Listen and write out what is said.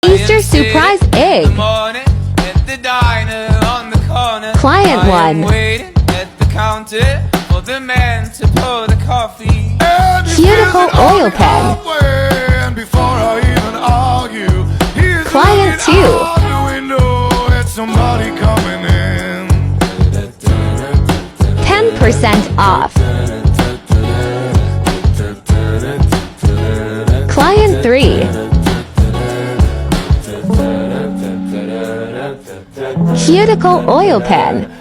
Easter surprise egg. Client 1. Cuticle oil pen. Client 2. 10% off. Client 3. Cuticle oil pen.